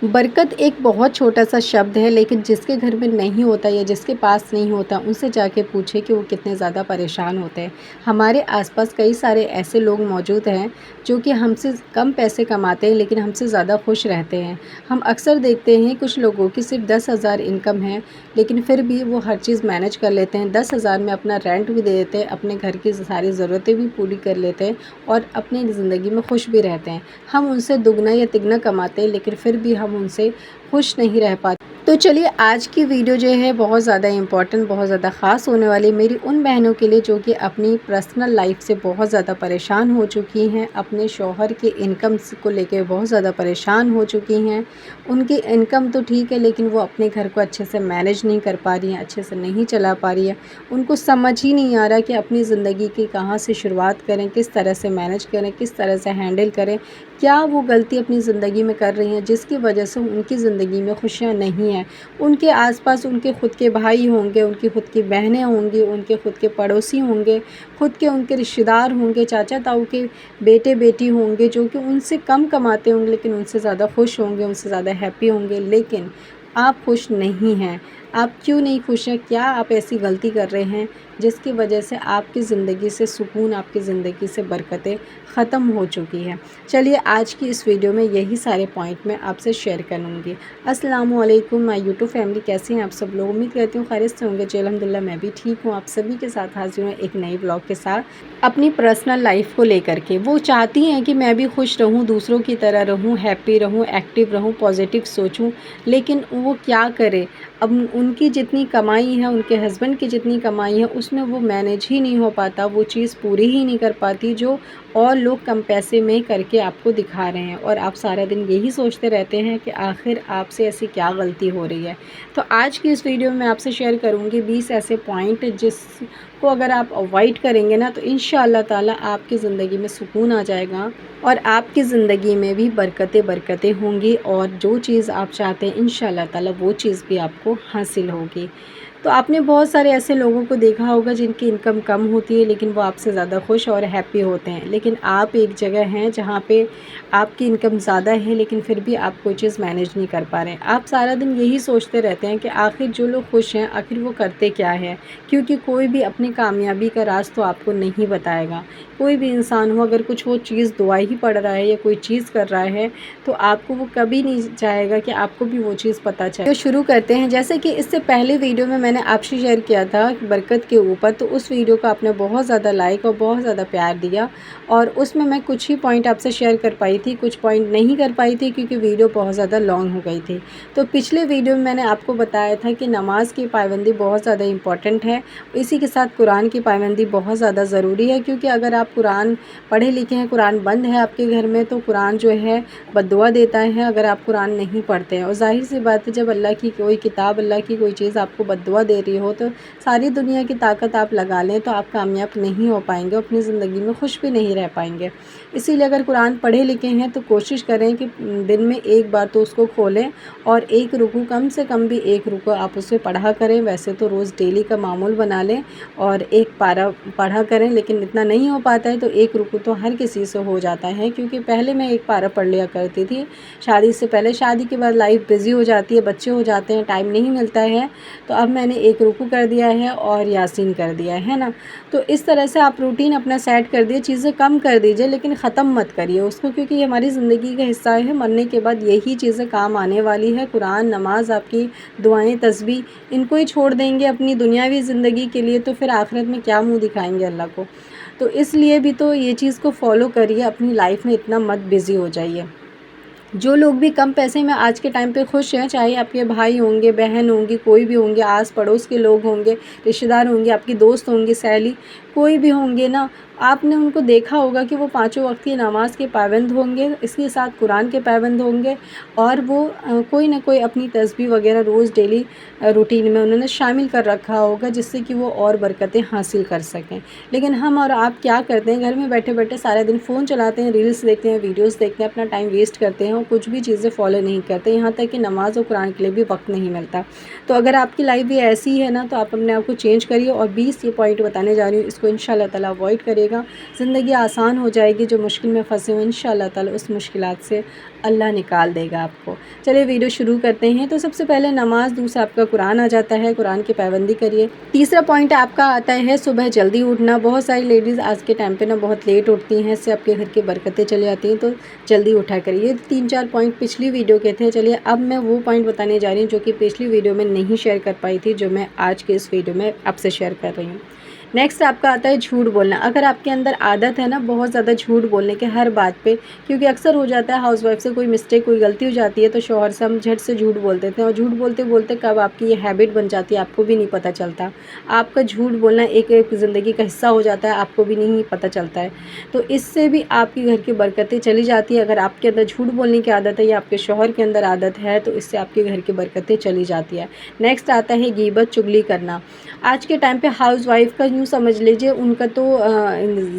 बरकत एक बहुत छोटा सा शब्द है, लेकिन जिसके घर में नहीं होता या जिसके पास नहीं होता उनसे जाके पूछे कि वो कितने ज़्यादा परेशान होते हैं। हमारे आसपास कई सारे ऐसे लोग मौजूद हैं जो कि हमसे कम पैसे कमाते हैं लेकिन हमसे ज़्यादा खुश रहते हैं। हम अक्सर देखते हैं कुछ लोगों की सिर्फ 10,000 इनकम है, लेकिन फिर भी वो हर चीज़ मैनेज कर लेते हैं। 10,000 में अपना रेंट भी दे देते हैं, अपने घर की सारी ज़रूरतें भी पूरी कर लेते हैं और अपनी ज़िंदगी में खुश भी रहते हैं। हम उनसे दुगना या तिगना कमाते हैं लेकिन फिर भी हम उनसे खुश नहीं रह पाते। तो चलिए आज की वीडियो जो है बहुत ज़्यादा इम्पॉर्टेंट, बहुत ज़्यादा ख़ास होने वाली मेरी उन बहनों के लिए जो कि अपनी पर्सनल लाइफ से बहुत ज़्यादा परेशान हो चुकी हैं, अपने शौहर के इनकम को लेके बहुत ज़्यादा परेशान हो चुकी हैं। उनकी इनकम तो ठीक है लेकिन वो अपने घर को अच्छे से मैनेज नहीं कर पा रही हैं, अच्छे से नहीं चला पा रही है। उनको समझ ही नहीं आ रहा कि अपनी ज़िंदगी की कहाँ से शुरुआत करें, किस तरह से मैनेज करें, किस तरह से हैंडल करें। क्या वो गलती अपनी ज़िंदगी में कर रही हैं जिसकी वजह से उनकी ज़िंदगी में खुशियाँ नहीं हैं। उनके आसपास उनके ख़ुद के भाई होंगे, उनकी ख़ुद की बहनें होंगी, उनके ख़ुद के पड़ोसी होंगे, ख़ुद के उनके रिश्तेदार होंगे, चाचा ताऊ के बेटे बेटी होंगे जो कि उनसे कम कमाते होंगे लेकिन उनसे ज़्यादा खुश होंगे, उनसे ज़्यादा हैप्पी होंगे। लेकिन आप खुश नहीं हैं। आप क्यों नहीं खुश हैं? क्या आप ऐसी गलती कर रहे हैं जिसकी वजह से आपकी ज़िंदगी से सुकून, आपकी ज़िंदगी से बरकतें ख़त्म हो चुकी हैं? चलिए आज की इस वीडियो में यही सारे पॉइंट मैं आपसे शेयर करूँगी। अस्सलामु अलैकुम माय यूट्यूब फैमिली, कैसे हैं आप सब लोग? उम्मीद करती हूँ खैरियत से होंगे। जी अल्हम्दुलिल्लाह मैं भी ठीक हूँ। आप सभी के साथ हाज़िर हूँ एक नई ब्लॉग के साथ, अपनी पर्सनल लाइफ को लेकर के। वो चाहती हैं कि मैं भी खुश रहूँ, दूसरों की तरह रहूँ, हैप्पी रहूँ, एक्टिव रहूँ, पॉजिटिव सोचूँ, लेकिन वो क्या करें? अब उनकी जितनी कमाई है, उनके हस्बैंड की जितनी कमाई है उसमें वो मैनेज ही नहीं हो पाता, वो चीज़ पूरी ही नहीं कर पाती जो और लोग कम पैसे में करके आपको दिखा रहे हैं। और आप सारा दिन यही सोचते रहते हैं कि आखिर आपसे ऐसी क्या गलती हो रही है। तो आज की इस वीडियो में आपसे शेयर करूंगी 20 ऐसे पॉइंट जिसको अगर आप अवॉइड करेंगे ना तो इंशाअल्लाह ताला आपकी ज़िंदगी में सुकून आ जाएगा और आपकी ज़िंदगी में भी बरकतें होंगी और जो चीज़ आप चाहते हैं इंशाअल्लाह ताला वो चीज़ भी आपको हासिल होगी। तो आपने बहुत सारे ऐसे लोगों को देखा होगा जिनकी इनकम कम होती है लेकिन वो आपसे ज़्यादा खुश और हैप्पी होते हैं। लेकिन आप एक जगह हैं जहाँ पे आपकी इनकम ज़्यादा है लेकिन फिर भी आप कोई चीज़ मैनेज नहीं कर पा रहे हैं। आप सारा दिन यही सोचते रहते हैं कि आखिर जो लोग खुश हैं आखिर वो करते क्या है, क्योंकि कोई भी अपनी कामयाबी का राज तो आपको नहीं बताएगा। कोई भी इंसान हो अगर कुछ वो चीज़ दुआ ही पड़ रहा है या कोई चीज़ कर रहा है तो आपको वो कभी नहीं चाहेगा कि आपको भी वो चीज़ पता चले। तो शुरू करते हैं। जैसे कि इससे पहले वीडियो में मैंने आपसे शेयर किया था बरकत के ऊपर, तो उस वीडियो को आपने बहुत ज़्यादा लाइक और बहुत ज़्यादा प्यार दिया और उसमें मैं कुछ ही पॉइंट आपसे शेयर कर पाई थी, कुछ पॉइंट नहीं कर पाई थी क्योंकि वीडियो बहुत ज़्यादा लॉन्ग हो गई थी। तो पिछले वीडियो में मैंने आपको बताया था कि नमाज़ की पाबंदी बहुत ज़्यादा इम्पॉर्टेंट है, इसी के साथ कुरान की पाबंदी बहुत ज़्यादा ज़रूरी है, क्योंकि अगर आप कुरान पढ़े लिखे हैं, कुरान बंद है आपके घर में, तो कुरान जो है बद्दुआ देता है अगर आप कुरान नहीं पढ़ते हैं। और ज़ाहिर सी बात है जब अल्लाह की कोई किताब, अल्लाह की कोई चीज़ आपको बद्दुआ दे रही हो तो सारी दुनिया की ताकत आप लगा लें तो आप कामयाब नहीं हो पाएंगे, अपनी ज़िंदगी में खुश भी नहीं रह पाएंगे। इसीलिए अगर कुरान पढ़े लिखे हैं तो कोशिश करें कि दिन में एक बार तो उसको खोलें और एक रुकू, कम से कम भी एक रुकू आप उससे पढ़ा करें। वैसे तो रोज़ डेली का मामूल बना लें और एक पारा पढ़ा करें, लेकिन इतना नहीं हो पाता है तो एक रुकू तो हर किसी से हो जाता है। क्योंकि पहले मैं एक पारा पढ़ लिया करती थी शादी से पहले, शादी के बाद लाइफ बिज़ी हो जाती है, बच्चे हो जाते हैं, टाइम नहीं मिलता है, तो अब मैंने एक रुकू कर दिया है और यासीन कर दिया है ना। तो इस तरह से आप रूटीन अपना सेट कर दिए, चीज़ें कम कर दीजिए लेकिन ख़त्म मत करिए उसको, क्योंकि ये हमारी ज़िंदगी का हिस्सा है। मरने के बाद यही चीज़ें काम आने वाली है, कुरान, नमाज, आपकी दुआएं, तस्बीह, इनको ही छोड़ देंगे अपनी दुनियावी ज़िंदगी के लिए तो फिर आखिरत में क्या मुँह दिखाएंगे अल्लाह को। तो इसलिए भी तो ये चीज़ को फॉलो करिए, अपनी लाइफ में इतना मत बिज़ी हो जाइए। जो लोग भी कम पैसे में आज के टाइम पे खुश हैं, चाहे आपके भाई होंगे, बहन होंगी, कोई भी होंगे, आस पड़ोस के लोग होंगे, रिश्तेदार होंगे, आपकी दोस्त होंगी, सहेली, कोई भी होंगे ना, आपने उनको देखा होगा कि वो पाँचों वक्त की नमाज़ के पाबंद होंगे, इसके साथ कुरान के पाबंद होंगे और वो कोई ना कोई अपनी तस्बीह वगैरह रोज़ डेली रूटीन में उन्होंने शामिल कर रखा होगा जिससे कि वो और बरकतें हासिल कर सकें। लेकिन हम और आप क्या करते हैं, घर में बैठे बैठे सारा दिन फ़ोन चलाते हैं, रील्स देखते हैं, वीडियोज़ देखते हैं, अपना टाइम वेस्ट करते हैं और कुछ भी चीज़ें फॉलो नहीं करते, यहाँ तक कि नमाज़ और कुरान के लिए भी वक्त नहीं मिलता। तो अगर आपकी लाइफ भी ऐसी है ना तो आप अपने आप को चेंज करिए। और 20 ये पॉइंट बताने जा रही हूँ, इसको उसको इंशाल्लाह ताला अवॉइड करेगा, ज़िंदगी आसान हो जाएगी। जो मुश्किल में फंसे हो इंशाल्लाह ताला उस मुश्किलात से अल्लाह निकाल देगा आपको। चलिए वीडियो शुरू करते हैं। तो सबसे पहले नमाज, दूसरा आपका कुरान आ जाता है, कुरान की पाबंदी करिए। तीसरा पॉइंट आपका आता है सुबह जल्दी उठना। बहुत सारी लेडीज़ आज के टाइम पे ना बहुत लेट उठती हैं, इससे आपके घर की बरकतें चली जाती हैं, तो जल्दी उठा करिए। ये 3-4 पॉइंट पिछली वीडियो के थे। चलिए अब मैं वो पॉइंट बताने जा रही हूँ जो कि पिछली वीडियो में नहीं शेयर कर पाई थी, जो मैं आज के इस वीडियो में आपसे शेयर कर रही हूँ। नेक्स्ट आपका आता है झूठ बोलना। अगर आपके अंदर आदत है ना बहुत ज़्यादा झूठ बोलने के हर बात पे, क्योंकि अक्सर हो जाता है हाउसवाइफ से कोई मिस्टेक, कोई गलती हो जाती है तो शौहर से हम झट से झूठ बोल देते हैं, और झूठ बोलते बोलते कब आपकी ये हैबिट बन जाती है आपको भी नहीं पता चलता। आपका झूठ बोलना एक ज़िंदगी का हिस्सा हो जाता है, आपको भी नहीं पता चलता है। तो इससे भी आपके घर की बरकतें चली जाती है। अगर आपके अंदर झूठ बोलने की आदत है या आपके शौहर के अंदर आदत है तो इससे आपके घर की बरकतें चली जाती है। नेक्स्ट आता है गीबत, चुगली करना। आज के टाइम पे हाउसवाइफ का यूँ समझ लीजिए उनका तो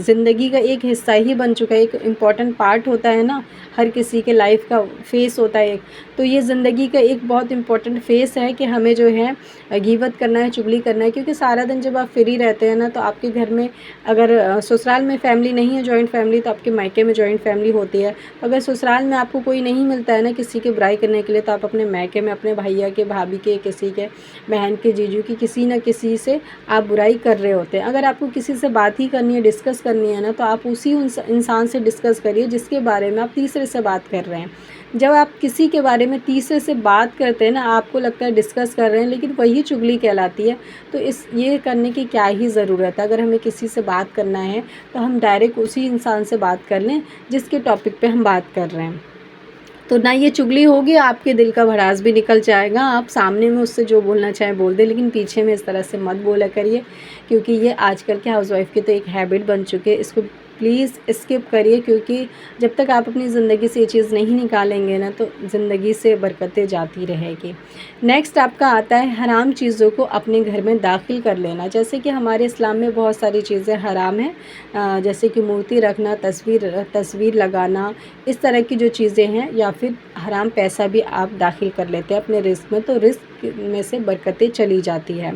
ज़िंदगी का एक हिस्सा ही बन चुका है, एक इम्पॉर्टेंट पार्ट होता है ना, हर किसी के लाइफ का फेस होता है एक। तो ये ज़िंदगी का एक बहुत इम्पॉर्टेंट फेस है कि हमें जो है गीबत करना है, चुगली करना है। क्योंकि सारा दिन जब आप फ्री रहते हैं ना तो आपके घर में अगर ससुराल में फैमिली नहीं है जॉइंट फैमिली, तो आपके मायके में जॉइंट फैमिली होती है। अगर ससुराल में आपको कोई नहीं मिलता है ना किसी की बुराई करने के लिए, तो आप अपने मायके में अपने भैया के, भाभी के, किसी के, बहन के, जीजू की, किसी न किसी से आप बुराई कर रहे होते हैं। अगर आपको किसी से बात ही करनी है, डिस्कस करनी है ना, तो आप उसी इंसान से डिस्कस करिए जिसके बारे में आप तीसरे से बात कर रहे हैं। जब आप किसी के बारे में तीसरे से बात करते हैं ना, आपको लगता है डिस्कस कर रहे हैं, लेकिन वही चुगली कहलाती है। तो ये करने की क्या ही ज़रूरत है। अगर हमें किसी से बात करना है तो हम डायरेक्ट उसी इंसान से बात कर लें जिसके टॉपिक पे हम बात कर रहे हैं। तो ना ये चुगली होगी, आपके दिल का भड़ास भी निकल जाएगा। आप सामने में उससे जो बोलना चाहे बोल दे, लेकिन पीछे में इस तरह से मत बोला करिए, क्योंकि ये आजकल के हाउसवाइफ की तो एक हैबिट बन चुकी है। इसको प्लीज़ स्किप करिए, क्योंकि जब तक आप अपनी ज़िंदगी से ये चीज़ नहीं निकालेंगे ना तो ज़िंदगी से बरकतें जाती रहेगी। नेक्स्ट आपका आता है हराम चीज़ों को अपने घर में दाखिल कर लेना। जैसे कि हमारे इस्लाम में बहुत सारी चीज़ें हराम हैं, जैसे कि मूर्ति रखना, तस्वीर लगाना, इस तरह की जो चीज़ें हैं, या फिर हराम पैसा भी आप दाखिल कर लेते हैं अपने रिस्क में, तो रिस्क में से बरकतें चली जाती है।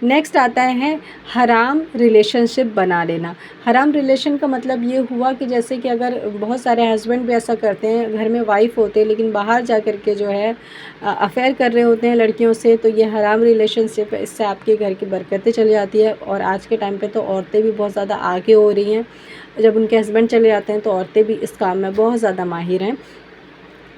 नेक्स्ट आता है हराम रिलेशनशिप बना लेना। हराम रिलेशन का मतलब ये हुआ कि जैसे कि अगर बहुत सारे हस्बैंड भी ऐसा करते हैं, घर में वाइफ होते हैं लेकिन बाहर जा कर के जो है अफेयर कर रहे होते हैं लड़कियों से, तो ये हराम रिलेशनशिप है। इससे आपके घर की बरकतें चली जाती है। और आज के टाइम पे तो औरतें भी बहुत ज़्यादा आगे हो रही हैं। जब उनके हस्बैंड चले जाते हैं तो औरतें भी इस काम में बहुत ज़्यादा माहिर हैं,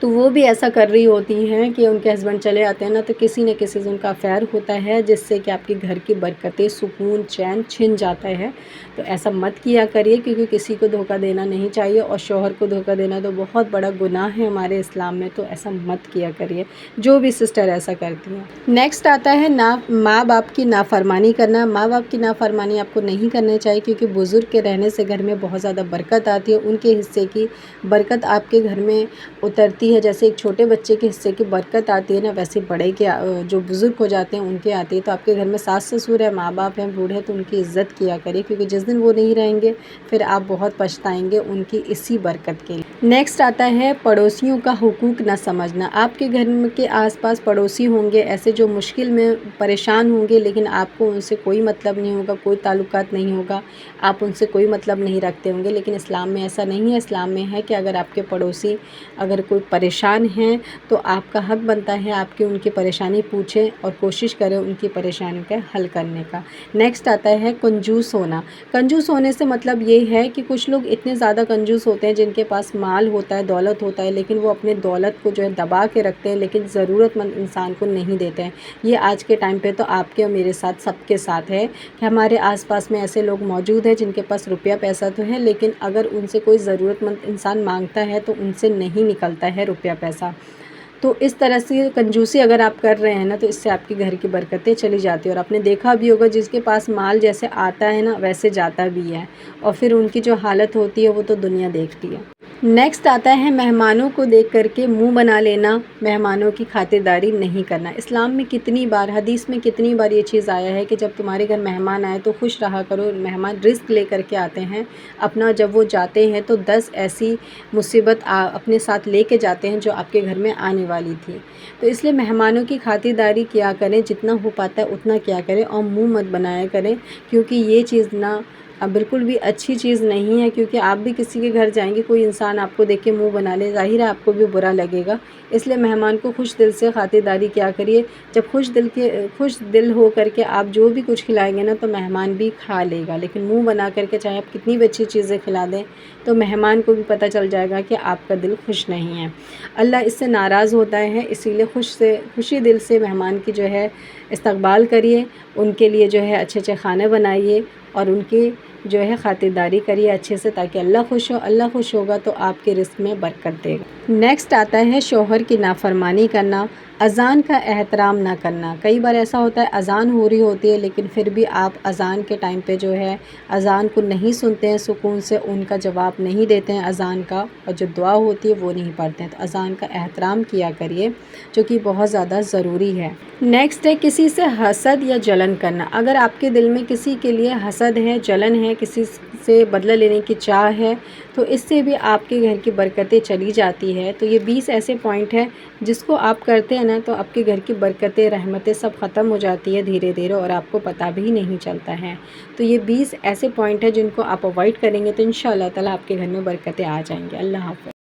तो वो भी ऐसा कर रही होती हैं कि उनके हस्बैंड चले आते हैं ना तो किसी न किसी से उनका अफेयर होता है, जिससे कि आपके घर की बरकतें, सुकून, चैन छिन जाता है। तो ऐसा मत किया करिए, क्योंकि किसी को धोखा देना नहीं चाहिए, और शौहर को धोखा देना तो बहुत बड़ा गुनाह है हमारे इस्लाम में। तो ऐसा मत किया करिए, जो भी सिस्टर ऐसा करती हैं। नेक्स्ट आता है माँ बाप की नाफरमानी करना। माँ बाप की नाफरमानी आपको नहीं करनी चाहिए, क्योंकि बुज़ुर्ग के रहने से घर में बहुत ज़्यादा बरकत आती है। उनके हिस्से की बरकत आपके घर में उतरती है। जैसे एक छोटे बच्चे के हिस्से की बरकत आती है ना, वैसे बड़े के जो बुज़ुर्ग हो जाते हैं उनके आती है। तो आपके घर में सास ससुर है, माँ बाप हैं, बूढ़े, तो उनकी इज़्ज़त किया करिए, क्योंकि जिस दिन वो नहीं रहेंगे फिर आप बहुत पछताएंगे उनकी इसी बरकत के लिए। नेक्स्ट आता है पड़ोसियों का हुकूक न समझना। आपके घर के आसपास पड़ोसी होंगे ऐसे जो मुश्किल में परेशान होंगे, लेकिन आपको उनसे कोई मतलब नहीं होगा, कोई ताल्लुकात नहीं होगा, आप उनसे कोई मतलब नहीं रखते होंगे। लेकिन इस्लाम में ऐसा नहीं है। इस्लाम में है कि अगर आपके पड़ोसी अगर कोई परेशान हैं तो आपका हक बनता है आपकी उनकी परेशानी पूछें और कोशिश करें उनकी परेशानी का हल करने का। नेक्स्ट आता है कंजूस होना। कंजूस होने से मतलब ये है कि कुछ लोग इतने ज़्यादा कंजूस होते हैं जिनके पास माल होता है, दौलत होता है, लेकिन वो अपने दौलत को जो है दबा के रखते हैं, लेकिन ज़रूरतमंद इंसान को नहीं देते हैं। ये आज के टाइम पे तो आपके और मेरे साथ, सबके साथ है कि हमारे आसपास में ऐसे लोग मौजूद हैं जिनके पास रुपया पैसा तो है, लेकिन अगर उनसे कोई ज़रूरतमंद इंसान मांगता है तो उनसे नहीं निकलता है रुपया पैसा। तो इस तरह से कंजूसी अगर आप कर रहे हैं ना तो इससे आपके घर की बरकतें चली जाती है। और आपने देखा भी होगा जिसके पास माल जैसे आता है ना वैसे जाता भी है, और फिर उनकी जो हालत होती है वो तो दुनिया देखती है। नेक्स्ट आता है मेहमानों को देख करके मुंह बना लेना, मेहमानों की खातिरदारी नहीं करना। इस्लाम में कितनी बार, हदीस में कितनी बार ये चीज़ आया है कि जब तुम्हारे घर मेहमान आए तो खुश रहा करो। मेहमान रिस्क ले करके आते हैं अपना, जब वो जाते हैं तो 10 ऐसी मुसीबत अपने साथ लेके जाते हैं जो आपके घर में आने वाली थी। तो इसलिए मेहमानों की खातिरदारी किया करें, जितना हो पाता है उतना किया करें, और मुँह मत बनाया करें, क्योंकि ये चीज़ ना بالکل بھی اچھی چیز نہیں ہے، کیونکہ آپ بھی کسی کے گھر جائیں گے، کوئی انسان آپ کو دیکھ کے منہ بنا لے، ظاہر ہے آپ کو بھی برا لگے گا۔ اس لیے مہمان کو خوش دل سے خاطرداری کیا کریے۔ جب خوش دل ہو کر کے آپ جو بھی کچھ کھلائیں گے نا تو مہمان بھی کھا لے گا، لیکن منہ بنا کر کے چاہے آپ کتنی بھی اچھی چیزیں کھلا دیں تو مہمان کو بھی پتہ چل جائے گا کہ آپ کا دل خوش نہیں ہے۔ اللہ اس سے ناراض ہوتا ہے، اسی لیے خوشی دل سے مہمان کی جو ہے استقبال کریے، ان کے لیے جو ہے اچھے اچھے کھانے بنائیے اور ان کی جو ہے خاطرداری کریے اچھے سے، تاکہ اللہ خوش ہو۔ اللہ خوش ہوگا تو آپ کے رزق میں برکت دے گا۔ نیکسٹ آتا ہے شوہر کی نافرمانی کرنا، اذان کا احترام نہ کرنا۔ کئی بار ایسا ہوتا ہے اذان ہو رہی ہوتی ہے لیکن پھر بھی آپ اذان کے ٹائم پہ جو ہے اذان کو نہیں سنتے ہیں سکون سے، ان کا جواب نہیں دیتے ہیں اذان کا، اور جو دعا ہوتی ہے وہ نہیں پڑھتے ہیں۔ تو اذان کا احترام کیا کریے، جو کہ بہت زیادہ ضروری ہے۔ نیکسٹ ہے کسی سے حسد یا جلن کرنا۔ اگر آپ کے دل میں کسی کے لیے حسد ہے، جلن ہے، کسی سے بدلہ لینے کی چاہ ہے، تو اس سے بھی آپ کے گھر کی برکتیں چلی جاتی ہے۔ تو یہ 20 ایسے پوائنٹ ہیں جس کو آپ کرتے ہیں نا تو آپ کے گھر کی برکتیں، رحمتیں سب ختم ہو جاتی ہے دھیرے دھیرے، اور آپ کو پتہ بھی نہیں چلتا ہے۔ تو یہ 20 ایسے پوائنٹ ہیں جن کو آپ اوائڈ کریں گے تو انشاءاللہ تعالیٰ آپ کے گھر میں برکتیں آ جائیں گے۔ اللہ حافظ۔